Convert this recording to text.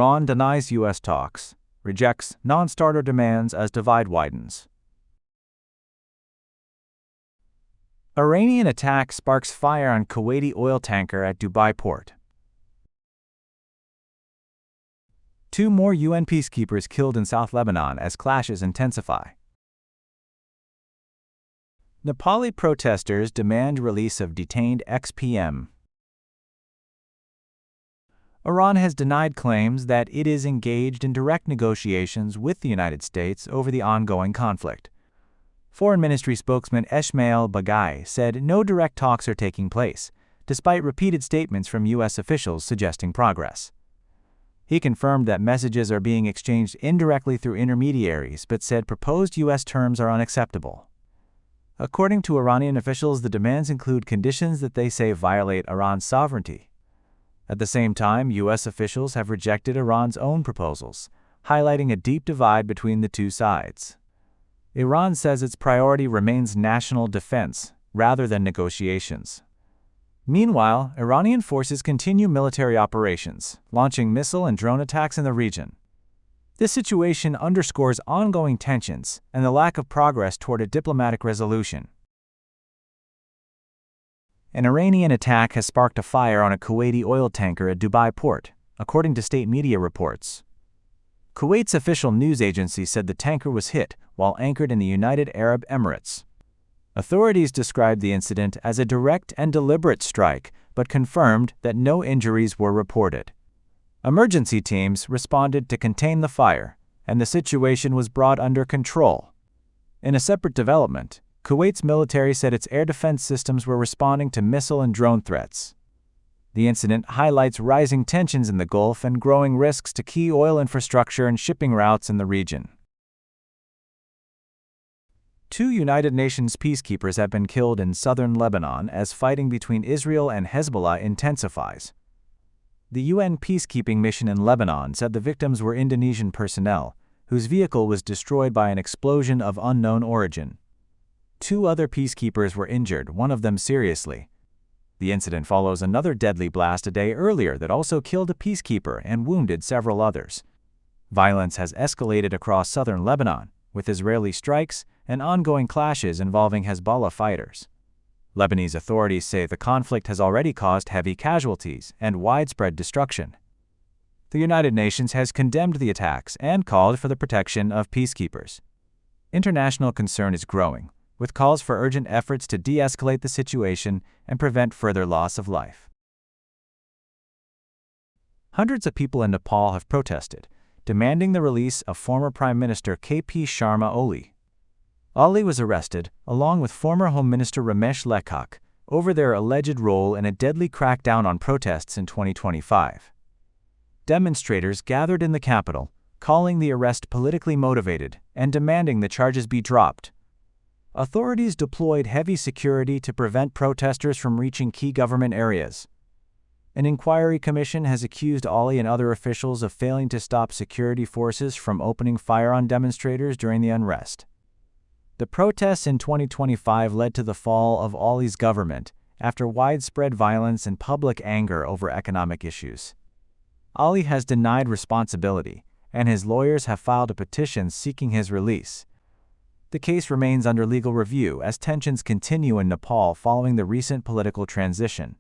Iran denies U.S. talks, rejects non-starter demands as divide widens. Iranian attack sparks fire on Kuwaiti oil tanker at Dubai port. 2 more UN peacekeepers killed in South Lebanon as clashes intensify. Nepali protesters demand release of detained ex-PM. Iran has denied claims that it is engaged in direct negotiations with the United States over the ongoing conflict. Foreign Ministry spokesman Esmail Bagai said no direct talks are taking place, despite repeated statements from U.S. officials suggesting progress. He confirmed that messages are being exchanged indirectly through intermediaries but said proposed U.S. terms are unacceptable. According to Iranian officials, the demands include conditions that they say violate Iran's sovereignty. At the same time, U.S. officials have rejected Iran's own proposals, highlighting a deep divide between the two sides. Iran says its priority remains national defense rather than negotiations. Meanwhile, Iranian forces continue military operations, launching missile and drone attacks in the region. This situation underscores ongoing tensions and the lack of progress toward a diplomatic resolution. An Iranian attack has sparked a fire on a Kuwaiti oil tanker at Dubai port, according to state media reports. Kuwait's official news agency said the tanker was hit while anchored in the United Arab Emirates. Authorities described the incident as a direct and deliberate strike, but confirmed that no injuries were reported. Emergency teams responded to contain the fire, and the situation was brought under control. In a separate development, Kuwait's military said its air defense systems were responding to missile and drone threats. The incident highlights rising tensions in the Gulf and growing risks to key oil infrastructure and shipping routes in the region. 2 United Nations peacekeepers have been killed in southern Lebanon as fighting between Israel and Hezbollah intensifies. The UN peacekeeping mission in Lebanon said the victims were Indonesian personnel, whose vehicle was destroyed by an explosion of unknown origin. 2 other peacekeepers were injured, one of them seriously. The incident follows another deadly blast a day earlier that also killed a peacekeeper and wounded several others. Violence has escalated across southern Lebanon, with Israeli strikes and ongoing clashes involving Hezbollah fighters. Lebanese authorities say the conflict has already caused heavy casualties and widespread destruction. The United Nations has condemned the attacks and called for the protection of peacekeepers. International concern is growing, with calls for urgent efforts to de-escalate the situation and prevent further loss of life. Hundreds of people in Nepal have protested, demanding the release of former Prime Minister K.P. Sharma Oli. Oli was arrested, along with former Home Minister Ramesh Lekhak, over their alleged role in a deadly crackdown on protests in 2025. Demonstrators gathered in the capital, calling the arrest politically motivated and demanding the charges be dropped. Authorities deployed heavy security to prevent protesters from reaching key government areas. An inquiry commission has accused Oli and other officials of failing to stop security forces from opening fire on demonstrators during the unrest. The protests in 2025 led to the fall of Oli's government after widespread violence and public anger over economic issues. Oli has denied responsibility, and his lawyers have filed a petition seeking his release. The case remains under legal review as tensions continue in Nepal following the recent political transition.